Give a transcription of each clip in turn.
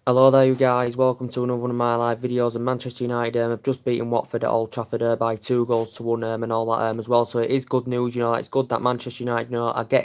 Hello there, you guys. Welcome to another one of my live videos. And Manchester United have just beaten Watford at Old Trafford by 2 goals to 1 and all that as well. So it is good news. It's good that Manchester United,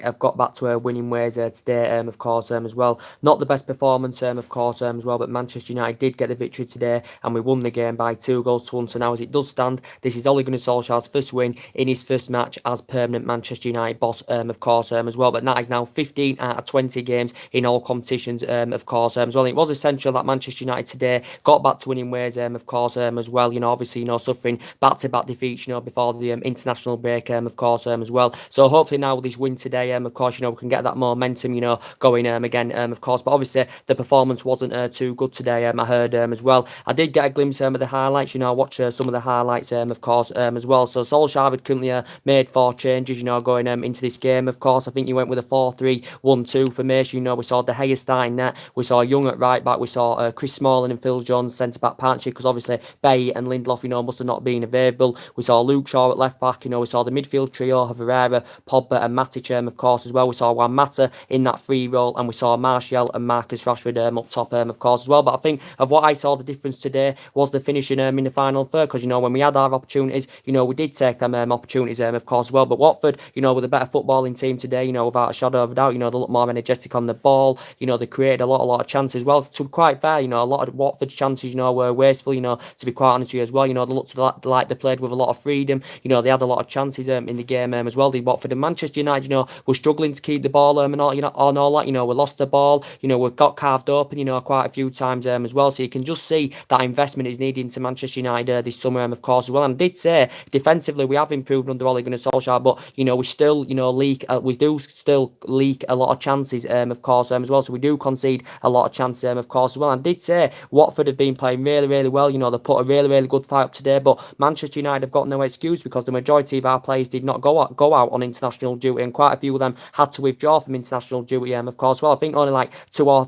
have got back to winning ways today. Of course, as well. Not the best performance, of course, as well. But Manchester United did get the victory today, and we won the game by 2 goals to 1. So now, as it does stand, this is Ole Gunnar Solskjaer's first win in his first match as permanent Manchester United boss, of course, as well. But that is now 15 out of 20 games in all competitions, of course, as well. It was essential that Manchester United today got back to winning ways, of course, as well. Obviously, suffering back-to-back defeats, before the international break, of course, as well. So hopefully now with this win today, of course, we can get that momentum, going again, of course. But obviously the performance wasn't too good today. I heard as well. I did get a glimpse of the highlights. I watched some of the highlights, of course, as well. So Solskjaer had currently made 4 changes, going into this game. Of course, I think he went with a 4-3-1-2 formation. We saw De Gea starting net. We saw Young at right back. We saw Chris Smalling and Phil Jones centre-back partnership, because obviously Bailly and Lindelof, must have not been available. We saw Luke Shaw at left-back. We saw the midfield trio of Herrera, Pogba and Matic, of course, as well. We saw Juan Mata in that free role, and we saw Martial and Marcus Rashford up top, of course, as well. But I think of what I saw, the difference today was the finishing in the final third, because, when we had our opportunities, we did take them opportunities, of course, as well. But Watford, with a better footballing team today, without a shadow of a doubt, they look more energetic on the ball. They created a lot of chances as well. To be quite fair, a lot of Watford's chances, were wasteful, to be quite honest with you as well. They looked like they played with a lot of freedom. They had a lot of chances in the game as well. The Watford and Manchester United, were struggling to keep the ball and all, on all that. We lost the ball. We got carved open, quite a few times as well. So you can just see that investment is needed into Manchester United this summer, of course, as well. And I did say defensively we have improved under Ole Gunnar Solskjaer, but we still, we do still leak a lot of chances, of course, as well. So we do concede a lot of chances, of course, as well. And I did say Watford have been playing really, really well. They put a really, really good fight up today. But Manchester United have got no excuse, because the majority of our players did not go out on international duty, and quite a few of them had to withdraw from international duty, of course. Well, I think only like two or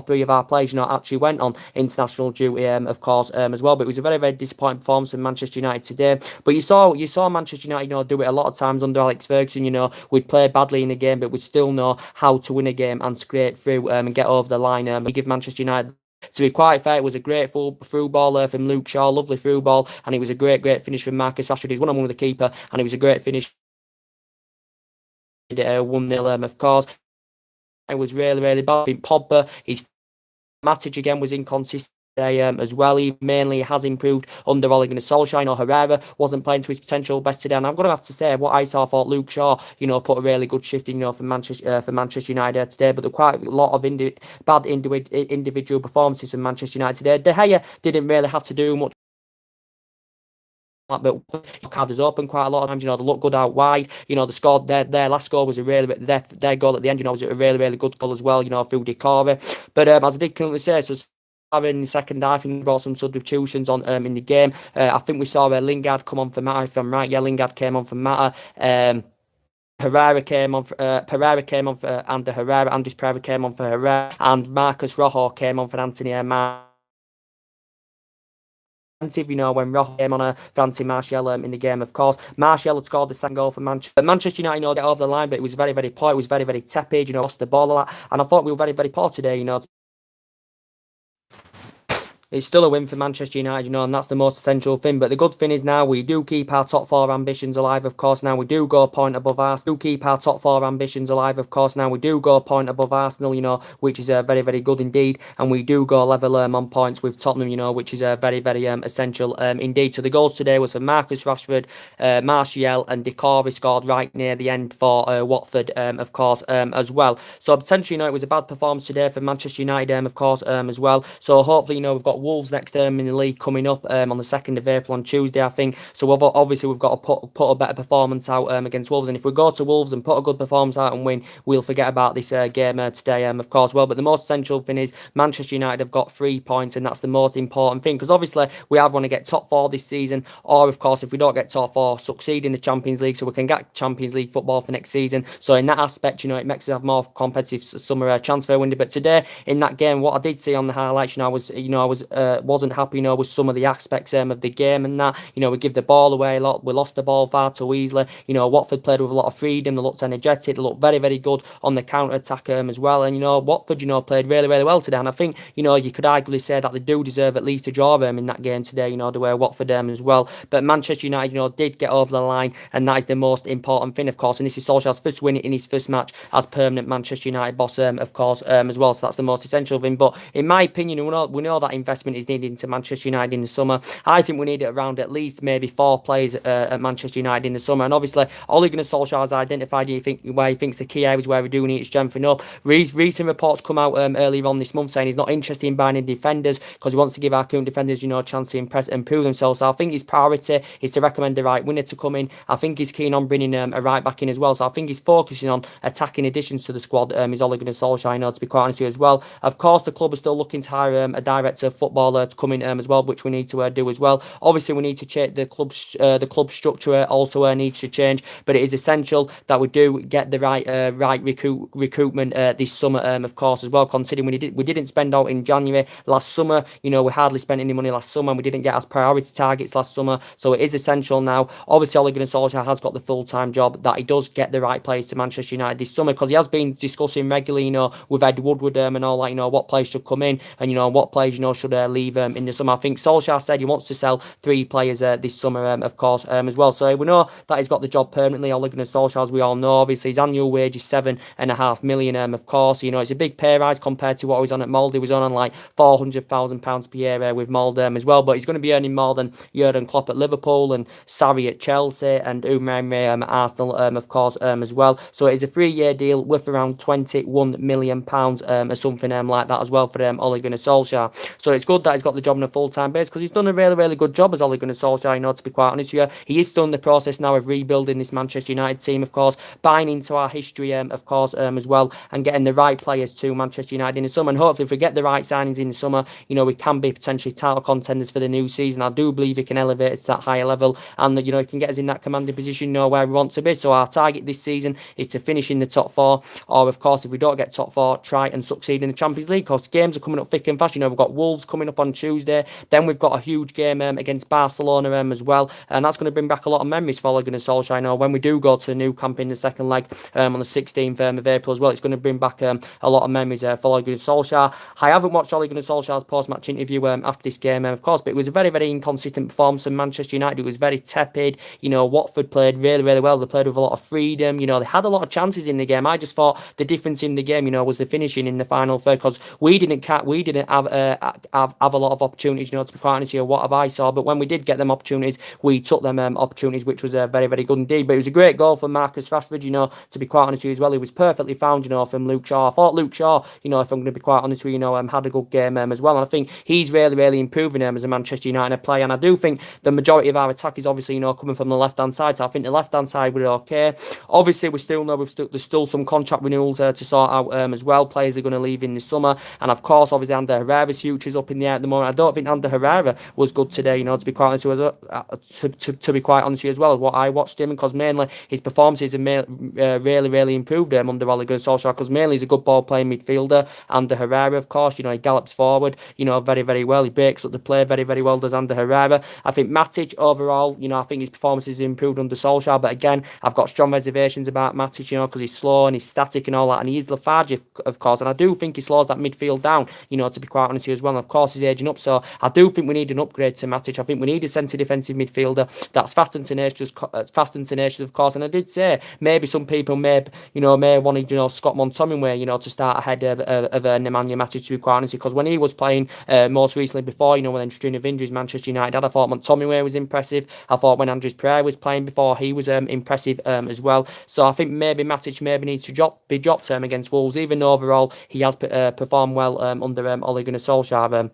three of our players, actually went on international duty, of course, as well. But it was a very, very disappointing performance from Manchester United today. But you saw Manchester United, do it a lot of times under Alex Ferguson. We'd play badly in a game, but we'd still know how to win a game and scrape through and get over the line. We give Manchester United. To be quite fair, it was a great through ball from Luke Shaw, lovely through ball, and it was a great finish from Marcus Rashford. He's one-on-one with the keeper, and it was a great finish. 1-0, of course. It was really, really bad. I think Pogba, his Matic again was inconsistent as well. He mainly has improved under Ole Gunnar Solskjaer. Herrera wasn't playing to his potential best today, and I'm going to have to say what I saw for Luke Shaw, put a really good shift in, for Manchester United today. But there were quite a lot of bad individual performances from Manchester United today. De Gea didn't really have to do much, but carved us open quite a lot of times. They look good out wide. They scored their last goal was a really, their goal at the end, was a really, really good goal as well, through Decore. But as I did currently say, so in the second half, he brought some substitutions on in the game. I think we saw Lingard come on for Mata, if I'm right. Yeah, Lingard came on for Mata. Pereira came on for Ander Herrera. Andres Pereira came on for Herrera, and Marcus Rojo came on for Anthony when Rojo came on for Anthony Martial in the game, of course. Martial had scored the second goal for Manchester. But Manchester United, get over the line, but it was very, very poor. It was very, very tepid, lost the ball a lot. And I thought we were very, very poor today, It's still a win for Manchester United, and that's the most essential thing. But the good thing is now we do keep our top 4 ambitions alive, of course. Now we do go a point above Arsenal. Keep our top 4 ambitions alive, of course. Now we do go a point above Arsenal, which is very, very good indeed. And we do go level on points with Tottenham, which is very, very essential indeed. So the goals today was for Marcus Rashford, Martial and Decore scored right near the end for Watford, of course, as well. So potentially, it was a bad performance today for Manchester United, of course, as well. So hopefully, we've got Wolves next term in the league coming up on the 2nd of April on Tuesday, I think. So obviously we've got to put a better performance out against Wolves. And if we go to Wolves and put a good performance out and win, we'll forget about this game today, of course. Well, but the most essential thing is Manchester United have got 3 points, and that's the most important thing, because obviously we either want to get top 4 this season, or of course if we don't get top 4, succeed in the Champions League so we can get Champions League football for next season. So in that aspect, it makes us have more competitive summer transfer window. But today in that game, what I did see on the highlights, I was wasn't happy, with some of the aspects of the game and that. We give the ball away a lot. We lost the ball far too easily. Watford played with a lot of freedom. They looked energetic. They looked very, very good on the counter attack as well. And Watford, played really, really well today. And I think you could arguably say that they do deserve at least a draw in that game today. The way Watford as well. But Manchester United, did get over the line, and that is the most important thing, of course. And this is Solskjaer's first win in his first match as permanent Manchester United boss, of course, as well. So that's the most essential thing. But in my opinion, we know that investment is needed into Manchester United in the summer. I think we need it around at least maybe 4 players at Manchester United in the summer. And obviously, Ole Gunnar Solskjaer has identified where he thinks the key areas where we do need to strengthen up. Recent reports come out earlier on this month saying he's not interested in buying defenders because he wants to give our current defenders, a chance to impress and prove themselves. So I think his priority is to recommend the right winner to come in. I think he's keen on bringing a right back in as well. So I think he's focusing on attacking additions to the squad. Is Ole Gunnar Solskjaer, to be quite honest with you as well. Of course, the club is still looking to hire a director of football to come in as well, which we need to do as well. Obviously, we need to change the club structure. Also, needs to change, but it is essential that we do get the right recruitment this summer, of course, as well. Considering we didn't spend out in January last summer. We hardly spent any money last summer, and we didn't get as priority targets last summer. So it is essential now. Obviously, Ole Gunnar Solskjaer has got the full-time job that he does get the right players to Manchester United this summer, because he has been discussing regularly, with Ed Woodward and all that, what players should come in and what players should leave in the summer. I think Solskjaer said he wants to sell 3 players this summer, of course, as well. So we know that he's got the job permanently. Ole Gunnar Solskjaer, as we all know, obviously his annual wage is 7.5 million. Of course, it's a big pay rise compared to what he was on at Molde. He was on like £400,000 per year with Molde as well, but he's going to be earning more than Jurgen Klopp at Liverpool and Sarri at Chelsea and Umar at Arsenal, of course, as well. So it is a 3-year deal worth around £21 million or something like that as well for Ole Gunnar Solskjaer. So it's good that he's got the job on a full-time basis, because he's done a really, really good job as Ole Gunnar Solskjaer, to be quite honest with you. He is still in the process now of rebuilding this Manchester United team, of course, buying into our history, of course, as well, and getting the right players to Manchester United in the summer. And hopefully, if we get the right signings in the summer, we can be potentially title contenders for the new season. I do believe he can elevate us to that higher level, and he can get us in that commanding position, where we want to be. So our target this season is to finish in the top 4, or of course, if we don't get top 4, try and succeed in the Champions League, because games are coming up thick and fast. We've got Wolves coming up on Tuesday, then we've got a huge game against Barcelona as well, and that's going to bring back a lot of memories for Ole Gunnar Solskjaer. When we do go to the Nou Camp in the second leg on the 16th of April as well, it's going to bring back a lot of memories for Ole Gunnar Solskjaer. I haven't watched Ole Gunnar Solskjaer's post-match interview after this game, of course, but it was a very, very inconsistent performance from Manchester United. It was very tepid. Watford played really, really well. They played with a lot of freedom. They had a lot of chances in the game. I just thought the difference in the game, was the finishing in the final third, because we didn't have a lot of opportunities, to be quite honest here, what have I saw. But when we did get them opportunities, we took them opportunities, which was very, very good indeed. But it was a great goal from Marcus Rashford, to be quite honest with you as well. He was perfectly found, from Luke Shaw. I thought Luke Shaw, if I'm going to be quite honest with you, had a good game as well. And I think he's really, really improving as a Manchester United player. And I do think the majority of our attack is obviously, coming from the left-hand side. So I think the left-hand side we're okay. Obviously, we still know there's still some contract renewals to sort out as well. Players are going to leave in the summer. And of course, obviously, Ander Herrera's future's up in the air at the moment. I don't think Ander Herrera was good today, to be quite honest with you, to be quite honest with you as well, what I watched him, because mainly his performances have really, really improved under Ole Gunnar Solskjaer, because mainly he's a good ball playing midfielder. Ander Herrera, of course, he gallops forward, very, very well. He breaks up the play very, very well, does Ander Herrera. I think Matic overall, I think his performances have improved under Solskjaer, but again, I've got strong reservations about Matic, because he's slow and he's static and all that, and he is lethargic, of course, and I do think he slows that midfield down, to be quite honest with you as well. And of course, he's aging up, so I do think we need an upgrade to Matic. I think we need a centre defensive midfielder that's fast and tenacious, of course. And I did say maybe some people may want Scott McTominay, to start ahead of Nemanja Matic, to be quite honest, because when he was playing most recently before, when the string of injuries Manchester United had, I thought McTominay was impressive. I thought when Andreas Pereira was playing before, he was impressive as well. So I think maybe Matic needs to be dropped against Wolves, even though overall he has performed well under Ole Gunnar Solskjaer.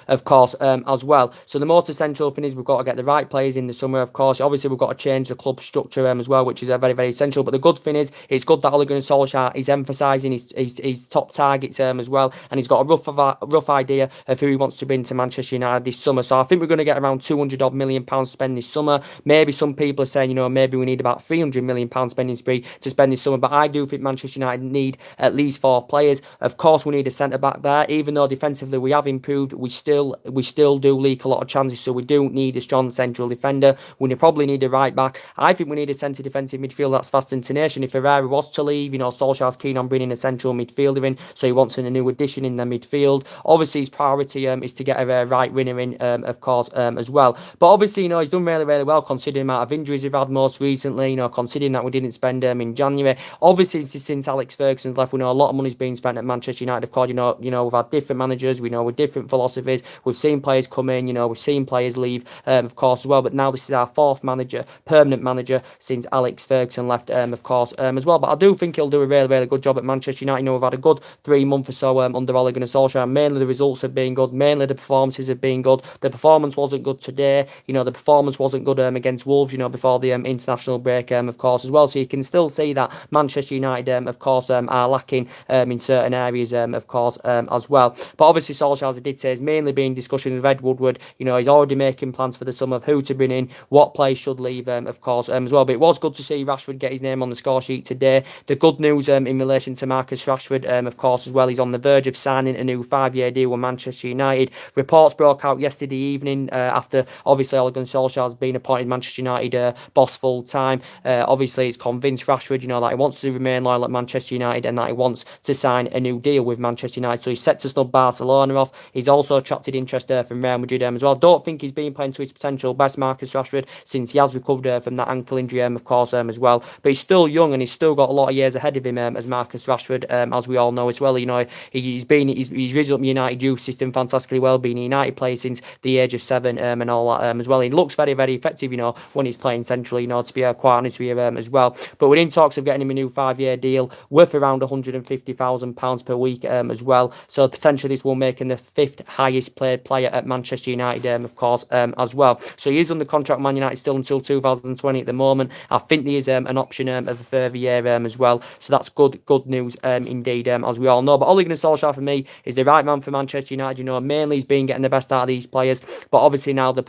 Of course, as well. So the most essential thing is we've got to get the right players in the summer, of course. Obviously, we've got to change the club structure as well, which is very, very essential. But the good thing is, it's good that Ole Gunnar Solskjaer is emphasising his top targets as well, and he's got a rough idea of who he wants to bring to Manchester United this summer. So I think we're going to get around £200 million spent this summer. Maybe some people are saying, maybe we need about £300 million spending spree to spend this summer. But I do think Manchester United need at least 4 players. Of course, we need a centre back there. Even though defensively we have improved, we still do leak a lot of chances, so we do need a strong central defender. We probably need a right back. I think we need a centre defensive midfield that's fast and tenacious. If Ferrari was to leave, Solskjaer's keen on bringing a central midfielder in, so he wants a new addition in the midfield. Obviously, his priority is to get a right winger in, of course, as well. But obviously, he's done really, really well considering the amount of injuries we've had most recently. Considering that we didn't spend in January. Obviously, since Alex Ferguson's left, we know a lot of money's being spent at Manchester United. Of course, we've had different managers. We know with different philosophies. We've seen players come in. We've seen players leave, of course, as well. But now this is our fourth manager, permanent manager, since Alex Ferguson left, of course, as well. But I do think he'll do a really, really good job at Manchester United. We've had a good 3 months or so under Ole Gunnar Solskjaer. Mainly the results have been good. Mainly the performances have been good. The performance wasn't good today. The performance wasn't good against Wolves, before the international break, of course, as well. So you can still see that Manchester United, of course, are lacking in certain areas, of course, as well. But obviously, Solskjaer, as I did say, is mainly being discussions with Ed Woodward. He's already making plans for the summer of who to bring in, what players should leave, of course, as well. But it was good to see Rashford get his name on the score sheet today. The good news in relation to Marcus Rashford, of course, as well, he's on the verge of signing a new 5-year deal with Manchester United. Reports broke out yesterday evening after, obviously, Ole Gunnar Solskjaer has been appointed Manchester United boss full time. Obviously, it's convinced Rashford, that he wants to remain loyal at Manchester United and that he wants to sign a new deal with Manchester United. So he's set to snub Barcelona off. He's also attracted interest from Real Madrid as well. Don't think he's been playing to his potential best, Marcus Rashford, since he has recovered from that ankle injury, of course, as well. But he's still young and he's still got a lot of years ahead of him, as Marcus Rashford, as we all know as well. He's risen up the United youth system fantastically well, being a United player since the age of 7, and all that, as well. He looks very, very effective, when he's playing centrally, to be quite honest with you, as well. But we're in talks of getting him a new 5-year deal worth around £150,000 per week, as well. So potentially this will make him the 5th highest paid player at Manchester United, of course, as well. So he is under contract with Man United still until 2020 at the moment. I think there is an option of a further year, as well. So that's good news indeed, as we all know. But Ole Gunnar Solskjaer for me is the right man for Manchester United. Mainly he's been getting the best out of these players. But obviously now the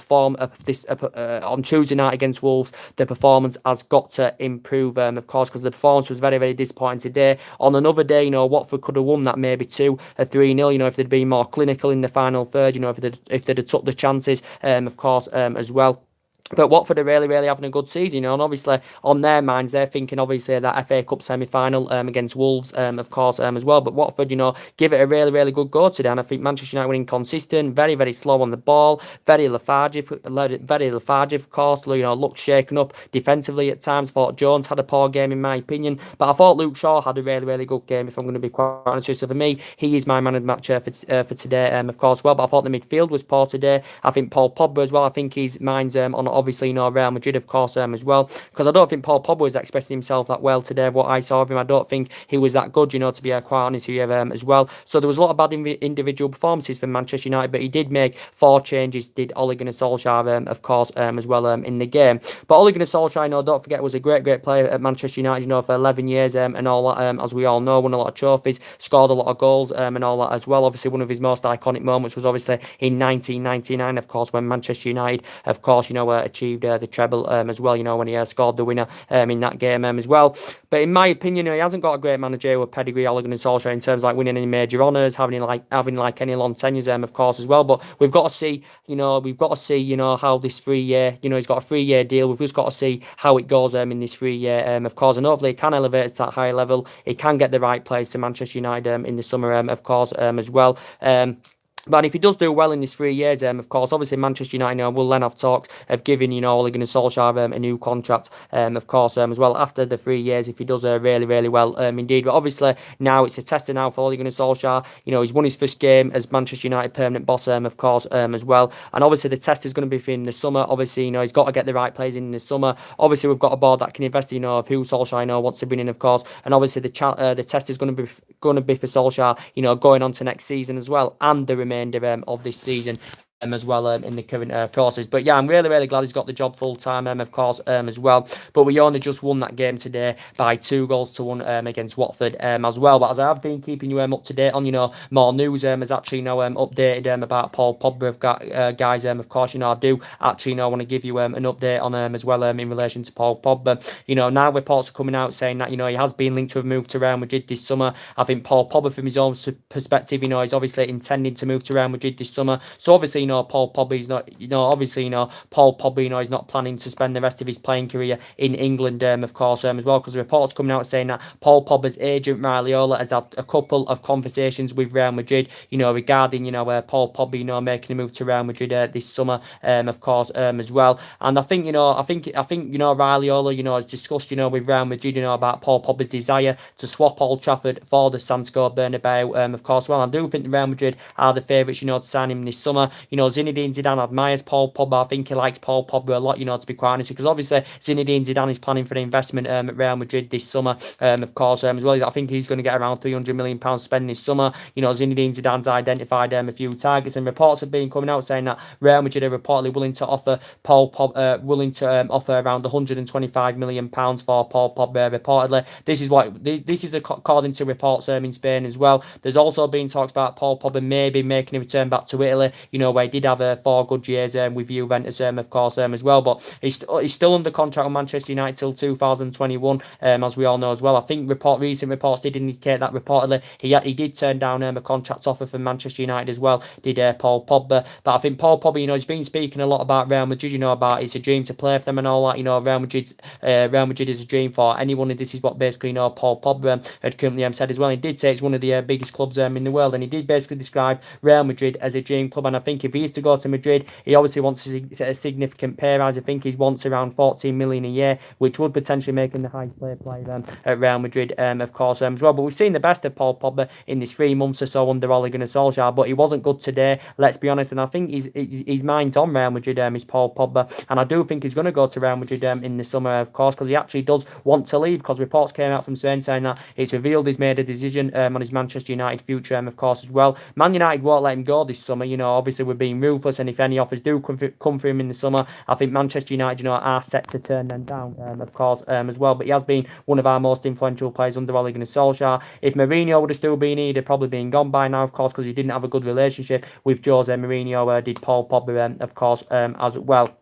on Tuesday night against Wolves, the performance has got to improve, of course, because the performance was very, very disappointing today. On another day, Watford could have won that maybe 2-3-0, if they'd been more clinical in the final third, if they'd have took the chances, of course, as well. But Watford are really, really having a good season, and obviously on their minds, they're thinking obviously that FA Cup semi-final against Wolves, of course, as well. But Watford, give it a really, really good go today, and I think Manchester United were inconsistent, very, very slow on the ball, very lethargic, of course. Looked shaken up defensively at times. Thought Jones had a poor game in my opinion, but I thought Luke Shaw had a really, really good game. If I'm going to be quite honest, so for me, he is my man of the match for today, of course. Well, but I thought the midfield was poor today. I think Paul Pogba as well. I think his mind's on obviously, Real Madrid, of course, as well. Because I don't think Paul Pogba was expressing himself that well today. What I saw of him, I don't think he was that good, to be quite honest with you, as well. So there was a lot of bad individual performances for Manchester United, but he did make 4 changes, did Ole Gunnar Solskjaer, of course, as well, in the game. But Ole Gunnar Solskjaer, don't forget, was a great, great player at Manchester United, for 11 years, and all that, as we all know, won a lot of trophies, scored a lot of goals, and all that as well. Obviously, one of his most iconic moments was obviously in 1999, of course, when Manchester United, of course, achieved the treble, as well, when he scored the winner in that game, as well. But in my opinion, he hasn't got a great managerial pedigree, Ole Gunnar Solskjaer, in terms of like winning any major honours, having any long tenures, of course, as well. But we've got to see, how this 3-year, he's got a 3-year deal. We've just got to see how it goes in this 3-year, of course, and hopefully he can elevate to that higher level. He can get the right players to Manchester United in the summer, of course, as well. But if he does do well in these 3 years, of course, obviously Manchester United will then have talks of giving, Ole Gunnar Solskjaer a new contract, of course, as well, after the 3 years, if he does really, really well, indeed. But obviously now it's a tester now for Ole Gunnar Solskjaer. He's won his first game as Manchester United permanent boss, of course, as well. And obviously the test is going to be for him in the summer. Obviously, he's got to get the right players in the summer. Obviously, we've got a board that can invest, of who Solskjaer, wants to bring in, of course. And obviously the test is going to be for Solskjaer, going on to next season as well, and the remainder of this season. as well in the current process. But yeah, I'm really glad he's got the job full time, of course, as well. But we only just won that game today by 2 goals to 1 against Watford as well. But as I have been keeping you up to date on, more news has actually updated about Paul Pogba, guys. Of course, I do actually want to give you an update on as well in relation to Paul Pogba. Now reports are coming out saying that he has been linked to a move to Real Madrid this summer. I think Paul Pogba, from his own perspective, he's obviously intending to move to Real Madrid this summer. So obviously, Paul Pogba is not, obviously, Paul Pogba, is not planning to spend the rest of his playing career in England, of course, as well, because the reports coming out saying that Paul Pogba's agent, Raiola, has had a couple of conversations with Real Madrid, regarding, Paul Pogba, making a move to Real Madrid this summer, of course, as well. And I think, Raiola, has discussed, with Real Madrid, about Paul Pogba's desire to swap Old Trafford for the Santiago Bernabeu, of course. Well, I do think the Real Madrid are the favourites, to sign him this summer. Zinedine Zidane admires Paul Pogba. I think he likes Paul Pogba a lot, to be quite honest, because obviously Zinedine Zidane is planning for an investment at Real Madrid this summer, of course, as well. I think he's going to get around £300 million spent this summer. Zinedine Zidane's identified a few targets, and reports have been coming out saying that Real Madrid are reportedly willing to offer offer around £125 million for Paul Pogba. Reportedly, this is according to reports in Spain as well. There's also been talks about Paul Pogba maybe making a return back to Italy, where he did have 4 good years with Juventus, of course, as well. But he's still under contract with Manchester United till 2021, as we all know as well. I think recent reports did indicate that reportedly he did turn down a contract offer from Manchester United as well, did Paul Pogba. But I think Paul Pogba, he's been speaking a lot about Real Madrid, about it's a dream to play for them and all that. Real Madrid is a dream for anyone, and this is what basically Paul Pogba had currently said as well. He did say it's one of the biggest clubs in the world, and he did basically describe Real Madrid as a dream club. And I think if he is to go to Madrid, he obviously wants a significant pay rise. I think he wants around 14 million a year, which would potentially make him the highest player at Real Madrid, of course, as well. But we've seen the best of Paul Pogba in this 3 months or so under Ole Gunnar Solskjaer, but he wasn't good today, let's be honest. And I think his mind's on Real Madrid, is Paul Pogba, and I do think he's going to go to Real Madrid in the summer, of course, because he actually does want to leave, because reports came out from Spain saying that it's revealed he's made a decision on his Manchester United future, of course, as well. Man United won't let him go this summer. Obviously we're being ruthless, and if any offers do come for him in the summer, I think Manchester United, are set to turn them down, of course, as well. But he has been one of our most influential players under Ole Gunnar Solskjaer. If Mourinho would have still been here, he'd have probably been gone by now, of course, because he didn't have a good relationship with Jose Mourinho, did Paul Pogba, of course, as well.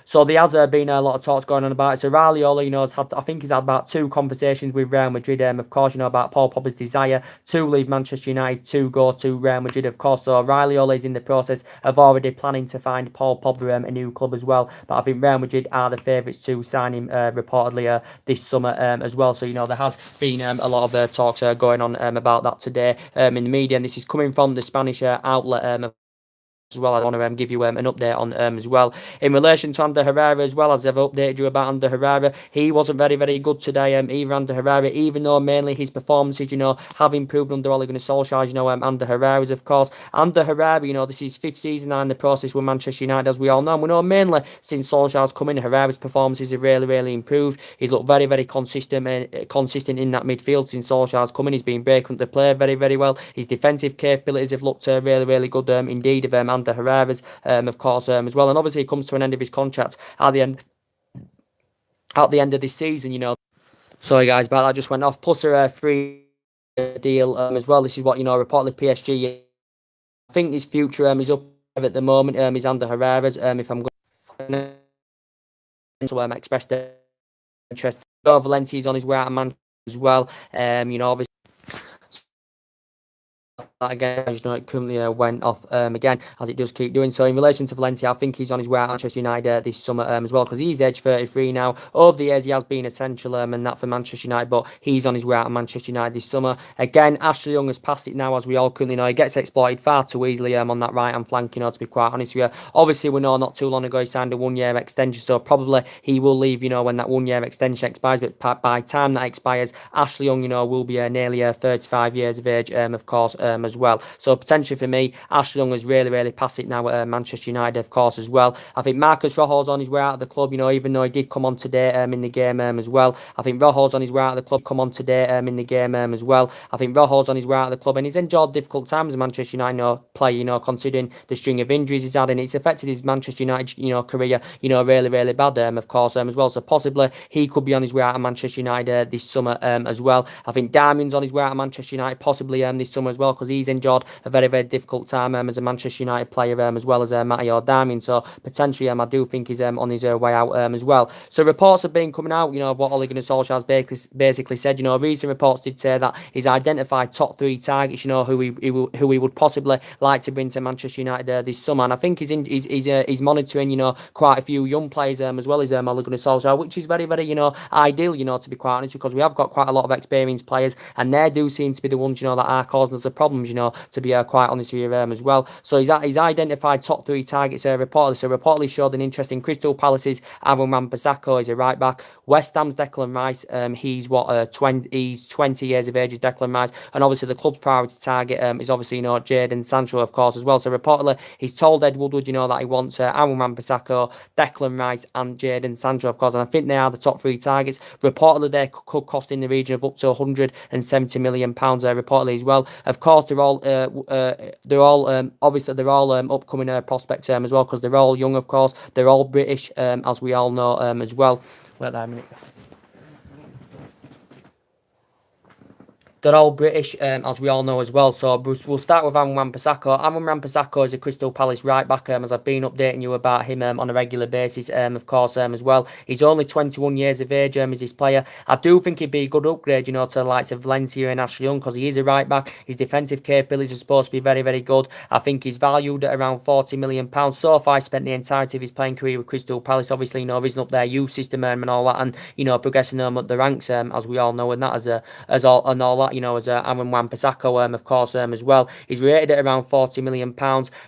So there has been a lot of talks going on about it. So Raiola, I think he's had about 2 conversations with Real Madrid, of course, about Paul Pogba's desire to leave Manchester United to go to Real Madrid, of course. So Raiola is in the process of already planning to find Paul Pogba a new club as well. But I think Real Madrid are the favourites to sign him reportedly this summer as well. So, there has been a lot of talks going on about that today in the media, and this is coming from the Spanish outlet as well. I want to give you an update on as well in relation to Ander Herrera as well. As I've updated you about Ander Herrera, he wasn't very good today, either. Ander Herrera, even though mainly his performances have improved under Ole Gunnar Solskjaer, Ander Herrera's, of course. Ander Herrera, this is 5th season now in the process with Manchester United, as we all know. We know mainly since Solskjaer's come in, Herrera's performances have really improved. He's looked very consistent in that midfield since Solskjaer's come in. He's been breaking up the play very well. His defensive capabilities have looked really good indeed, of Ander Herrera's, of course, as well. And obviously he comes to an end of his contract at the end of this season. Sorry guys, but that just went off. Plus a free deal as well. This is what reportedly PSG. I think his future is up at the moment. Is Ander Herrera's. If I'm going to express the interest, Valencia's on his way out of Manchester as well. Obviously. Again, it currently went off again, as it does keep doing so. In relation to Valencia, I think he's on his way out of Manchester United this summer as well, because he's age 33 now. Over the years, he has been essential and that for Manchester United, but he's on his way out of Manchester United this summer. Again, Ashley Young has passed it now, as we all currently know. He gets exploited far too easily on that right-hand flank, to be quite honest with you. Obviously, we know not too long ago he signed a 1-year extension, so probably he will leave, when that 1-year extension expires. But by the time that expires, Ashley Young, will be nearly 35 years of age, of course, as as well. So potentially for me, Ashley Young has really passed it now at Manchester United, of course, as well. I think Marcus Rojo's on his way out of the club, even though he did come on today in the game as well. I think Rojo's on his way out of the club, come on today in the game as well. I think Rojo's on his way out of the club, and he's enjoyed difficult times as Manchester United player, considering the string of injuries he's had, and it's affected his Manchester United, career, really bad, of course, as well. So possibly he could be on his way out of Manchester United this summer as well. I think Darmian's on his way out of Manchester United possibly this summer as well, because he's enjoyed a very difficult time as a Manchester United player as well as Matteo Darmian. So potentially I do think he's on his way out as well. So reports have been coming out, of what Ole Gunnar Solskjaer has basically said. Recent reports did say that he's identified top 3 targets, who he would possibly like to bring to Manchester United this summer. And I think he's monitoring, quite a few young players as well as Ole Gunnar Solskjaer, which is very ideal, to be quite honest, because we have got quite a lot of experienced players, and they do seem to be the ones, that are causing us the problems, to be quite honest with you as well. So he's identified top 3 targets reportedly. So reportedly showed an interest in Crystal Palace's Aaron Wan-Bissaka. He's a right back. West Ham's Declan Rice. He's 20 years of age, is Declan Rice, and obviously the club's priority target is obviously Jadon Sancho, of course, as well. So reportedly he's told Ed Woodward that he wants Aaron Wan-Bissaka, Declan Rice, and Jadon Sancho, of course, and I think they are the top 3 targets. Reportedly they could cost in the region of up to £170 million reportedly as well. Of course, they're all obviously they're all upcoming prospects as well, because they're all young, of course. They're all British, as we all know as well. Wait there a minute. They're all British, as we all know as well. So we'll start with Aaron Wan-Bissaka. Aaron Wan-Bissaka is a Crystal Palace right back, as I've been updating you about him on a regular basis, of course, as well. He's only 21 years of age as his player. I do think he'd be a good upgrade, to the likes of Valencia and Ashley Young, because he is a right back. His defensive capabilities are supposed to be very good. I think he's valued at around £40 million. So far, he spent the entirety of his playing career with Crystal Palace, obviously, risen up their youth system and all that, and, progressing them up the ranks, as we all know, and that as all that, as Aaron Wan-Bissaka, of course, as well. He's rated at around £40 million.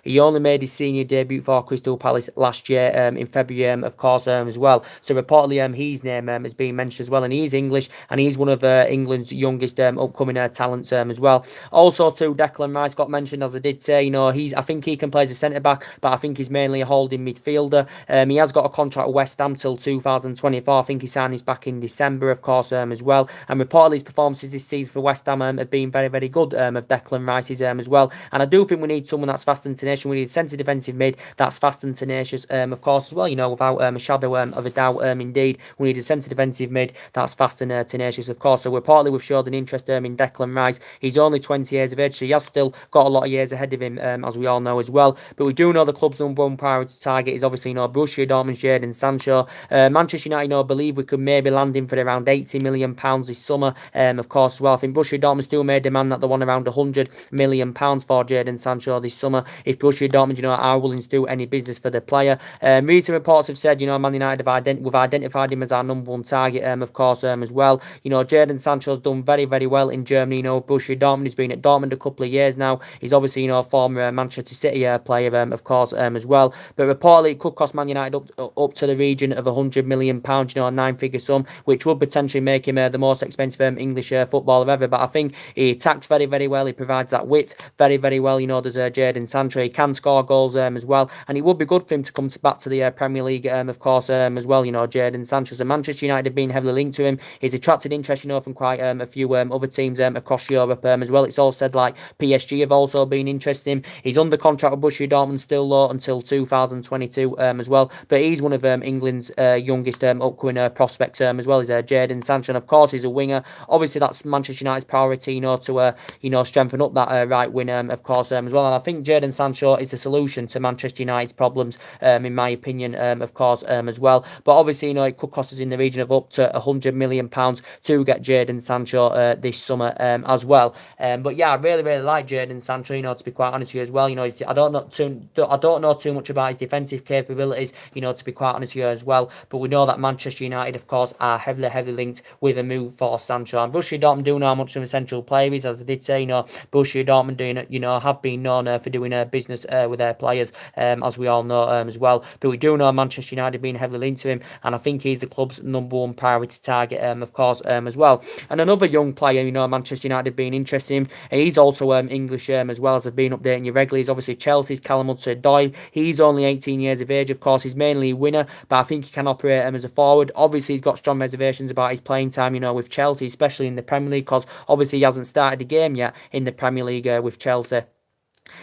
He only made his senior debut for Crystal Palace last year in February, of course, as well. So reportedly, his name has been mentioned as well, and he's English, and he's one of England's youngest upcoming talents as well. Also, too, Declan Rice got mentioned, as I did say. I think he can play as a centre back, but I think he's mainly a holding midfielder. He has got a contract with West Ham till 2024. I think he signed his back in December, of course, as well. And reportedly, his performances this season for West Ham have been very good, of Declan Rice's as well. And I do think we need someone that's fast and tenacious. We need a centre defensive mid that's fast and tenacious, of course, as well. Without a shadow of a doubt, indeed, we need a centre defensive mid that's fast and tenacious, of course. So reportedly we've showed an interest in Declan Rice. He's only 20 years of age, so he has still got a lot of years ahead of him, as we all know as well. But we do know the club's number 1 priority target is obviously Borussia Dortmund's Jadon Sancho. Manchester United, believe we could maybe land him for around £80 million this summer, of course, as well. I think Borussia Dortmund still may demand that they want around £100 million for Jadon Sancho this summer, if Borussia Dortmund, are willing to do any business for the player. Recent reports have said, Man United we've identified him as our number 1 target, of course, as well. Jadon Sancho's done very well in Germany. Borussia Dortmund, he's been at Dortmund a couple of years now. He's obviously, a former Manchester City player, of course, as well. But reportedly, it could cost Man United up to the region of £100 million, a 9-figure sum, which would potentially make him the most expensive English footballer ever. But I think he attacks very well. He provides that width very well. There's Jadon Sancho. He can score goals as well, and it would be good for him to come back to the Premier League, of course, as well. Jadon Sancho. So Manchester United have been heavily linked to him. He's attracted interest, from quite a few other teams across Europe as well. It's all said like PSG have also been interested in him. He's under contract with Borussia Dortmund still until 2022 as well. But he's one of England's youngest upcoming prospects as well as Jadon Sancho. And of course, he's a winger. Obviously, that's Manchester United's priority, to strengthen up that right wing, of course, as well. And I think Jadon Sancho is the solution to Manchester United's problems, in my opinion, of course, as well. But obviously, it could cost us in the region of up to £100 million to get Jadon Sancho this summer as well. But yeah, I really like Jadon Sancho, to be quite honest with you as well. I don't know too much about his defensive capabilities, to be quite honest with you as well. But we know that Manchester United, of course, are heavily linked with a move for Sancho. And Borussia Dortmund do know how much much of an essential player is, as I did say, Borussia Dortmund have been known for doing business with their players, as we all know as well. But we do know Manchester United being heavily linked to him, and I think he's the club's #1 priority target, of course, as well. And another young player, Manchester United being interested in him. He's also English as well, as I've been updating you regularly. He's obviously Chelsea's Callum Hudson-Odoi. He's only 18 years of age, of course. He's mainly a winner, but I think he can operate as a forward. Obviously, he's got strong reservations about his playing time, with Chelsea, especially in the Premier League, because obviously he hasn't started the game yet in the Premier League with Chelsea.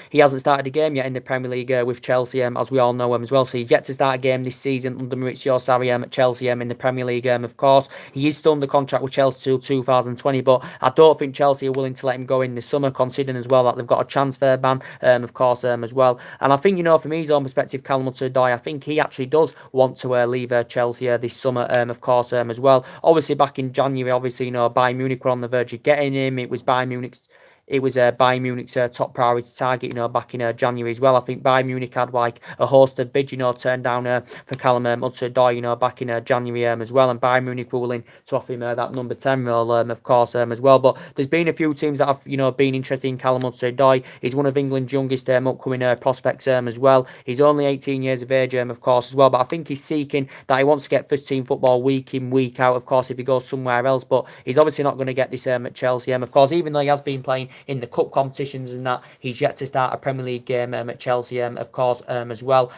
He hasn't started a game yet in the Premier League with Chelsea, as we all know as well. So he's yet to start a game this season under Maurizio Sarri at Chelsea in the Premier League, of course. He is still under contract with Chelsea till 2020, but I don't think Chelsea are willing to let him go in the summer, considering as well that they've got a transfer ban, of course, as well. And I think, from his own perspective, Callum Hudson-Odoi, I think he actually does want to leave Chelsea this summer, of course, as well. Obviously, back in January, Bayern Munich were on the verge of getting him. It was Bayern Munich's top priority target, back in January as well. I think Bayern Munich had like a host of bids, turned down for Callum Hudson-Odoi, back in January as well. And Bayern Munich were willing to offer him that number 10 role, of course, as well. But there's been a few teams that have, been interested in Callum Hudson-Odoi. He's one of England's youngest upcoming prospects as well. He's only 18 years of age, of course, as well. But I think he's seeking that he wants to get first team football week in, week out, of course, if he goes somewhere else. But he's obviously not going to get this at Chelsea, of course, even though he has been playing in the cup competitions and that, he's yet to start a Premier League game at Chelsea, of course, as well.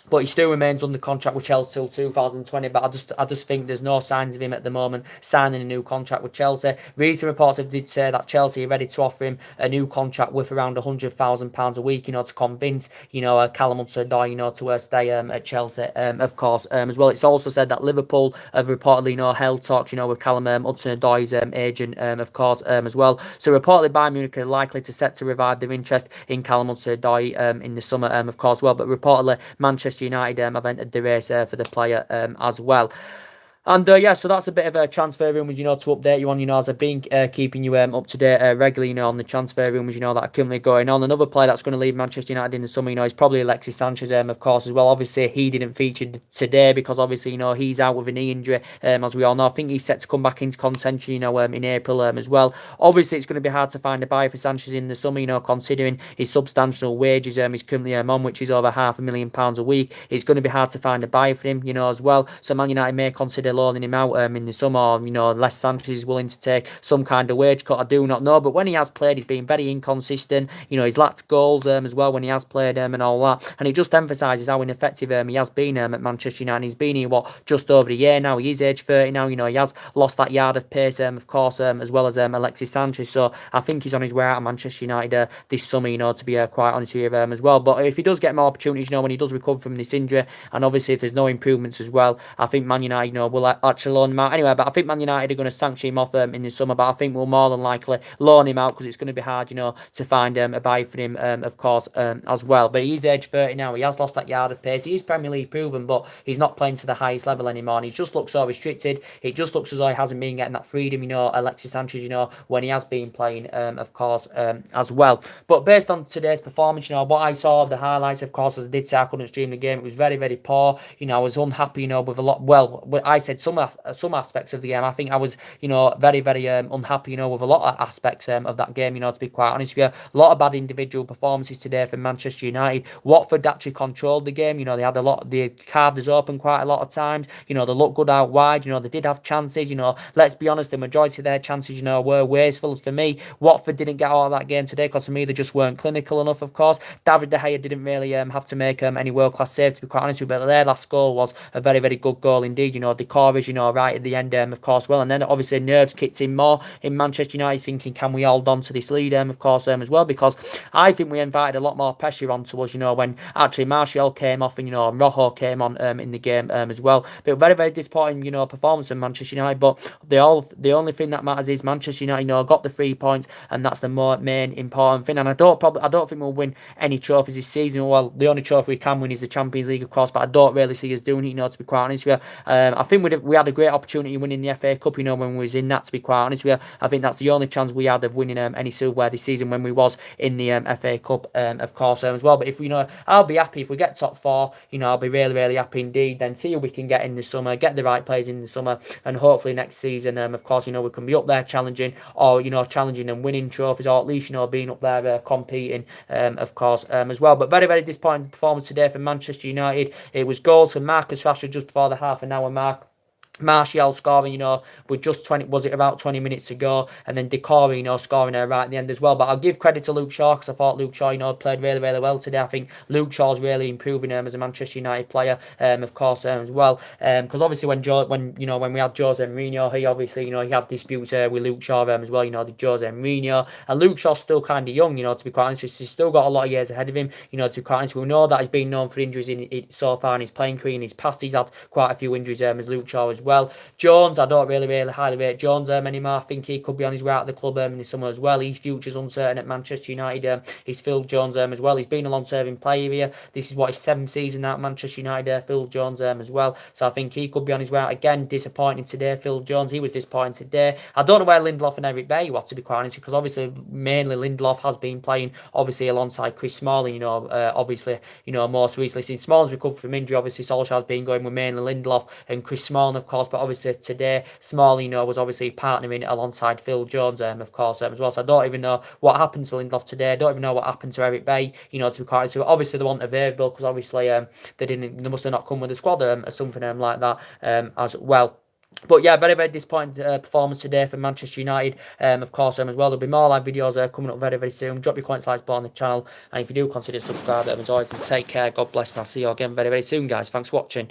But he still remains under contract with Chelsea till 2020. But I just think there's no signs of him at the moment signing a new contract with Chelsea. Recent reports did say that Chelsea are ready to offer him a new contract worth around £100,000 a week, to convince, Callum Hudson-Odoi, to stay at Chelsea, of course, as well. It's also said that Liverpool have reportedly, held talks, with Callum Hudson-Odoi's agent, of course, as well. So reportedly, Bayern Munich are likely to set to revive their interest in Callum Hudson-Odoi in the summer, of course, well. But reportedly, Manchester United have entered the race for the player as well. And so that's a bit of a transfer rumours, to update you on, as I've been keeping you up to date regularly, on the transfer rumours, that are currently going on. Another player that's going to leave Manchester United in the summer, is probably Alexis Sanchez, of course, as well. Obviously, he didn't feature today because obviously, he's out with a knee injury, as we all know. I think he's set to come back into contention, in April as well. Obviously, it's going to be hard to find a buyer for Sanchez in the summer, considering his substantial wages he's currently on, which is over £500,000 a week. It's going to be hard to find a buyer for him, as well. So Man United may consider loaning him out in the summer, or, unless Sanchez is willing to take some kind of wage cut. I do not know, but when he has played, he's been very inconsistent. He's lacked goals as well when he has played and all that, and it just emphasises how ineffective he has been at Manchester United. He's been here just over a year now. He is age 30 now. He has lost that yard of pace, of course, as well as Alexis Sanchez. So I think he's on his way out of Manchester United this summer, to be quite honest with you, as well. But if he does get more opportunities, when he does recover from this injury, and obviously if there's no improvements as well, I think Man United, will actually loan him out anyway. But I think Man United are going to sanction him off in the summer. But I think we'll more than likely loan him out because it's going to be hard, to find a buy for him, of course, as well. But he's age 30 now. He has lost that yard of pace. He is Premier League proven, but he's not playing to the highest level anymore. And he just looks so restricted. It just looks as though he hasn't been getting that freedom, Alexis Sanchez, when he has been playing, of course, as well. But based on today's performance, what I saw, the highlights, of course, as I did say, I couldn't stream the game. It was very, very poor. I was unhappy, with a lot. Well, I said some aspects of the game. I think I was, very, very unhappy, with a lot of aspects of that game, to be quite honest with you. A lot of bad individual performances today from Manchester United. Watford actually controlled the game. They carved us open quite a lot of times. They looked good out wide. They did have chances. Let's be honest, the majority of their chances, were wasteful. For me, Watford didn't get out of that game today because for me, they just weren't clinical enough, of course. David De Gea didn't really have to make any world-class saves, to be quite honest with you, but their last goal was a very, very good goal indeed. The Courage, right at the end, of course, well, and then obviously nerves kicked in more in Manchester United, thinking, can we hold on to this lead, of course, as well, because I think we invited a lot more pressure onto us, when actually Martial came off and, Rojo came on in the game as well. But very, very disappointing, performance from Manchester United, but the only thing that matters is Manchester United, got the 3 points, and that's the main important thing. And I don't think we'll win any trophies this season. Well, the only trophy we can win is the Champions League, of course, but I don't really see us doing it, to be quite honest with you. I think we had a great opportunity in winning the FA Cup, you know, when we was in that, to be quite honest with you. I think that's the only chance we had of winning any silverware this season, when we was in the FA Cup, of course, as well. But if, you know, I'll be happy if we get top 4, you know, I'll be really, really happy indeed. Then see who we can get in the summer, get the right players in the summer, and hopefully next season, of course, you know, we can be up there challenging, or, you know, challenging and winning trophies, or at least, you know, being up there competing, of course, as well. But very, very disappointing performance today for Manchester United. It was goals from Marcus Rashford just before the half an hour mark. Martial scoring, you know, with just 20, was it about 20 minutes to go, and then Decore, you know, scoring there right at the end as well. But I'll give credit to Luke Shaw, because I thought Luke Shaw, you know, played really, really well today. I think Luke Shaw's really improving as a Manchester United player, of course, as well. Because obviously when we had Jose Mourinho, he obviously, you know, he had disputes with Luke Shaw as well, you know, the Jose Mourinho, and Luke Shaw's still kind of young, you know, to be quite honest. He's still got a lot of years ahead of him, you know, to be quite honest. We know that he's been known for injuries so far in his playing career. In his past, he's had quite a few injuries, as Luke Shaw as well. Jones, I don't really, really highly rate Jones anymore. I think he could be on his way out of the club in the summer as well. His future's uncertain at Manchester United. He's Phil Jones as well. He's been a long-serving player here. This is what his 7th season at Manchester United. Phil Jones as well. So I think he could be on his way out again. Disappointing today, Phil Jones. He was disappointing today. I don't know where Lindelof and Eric Bailly are, to be quite honest, because obviously mainly Lindelof has been playing obviously alongside Chris Smalling. You know, obviously, you know, most recently since Smalling's recovered from injury, obviously Solskjaer's been going with mainly Lindelof and Chris Smalling, of course, but obviously today Smalling, you know, was obviously partnering alongside Phil Jones, of course, as well. So I don't even know what happened to Lindelof today. I don't even know what happened to Eric Bailly, you know, to be quite honest. So obviously they weren't available, because obviously they must have not come with the squad, or something like that, as well. But yeah, very, very disappointing performance today for Manchester United, of course, as well. There'll be more live videos coming up very, very soon. Drop your comments, likes, below on the channel, and if you do, consider subscribing. As always, take care, God bless, and I'll see you again very, very soon, guys. Thanks for watching.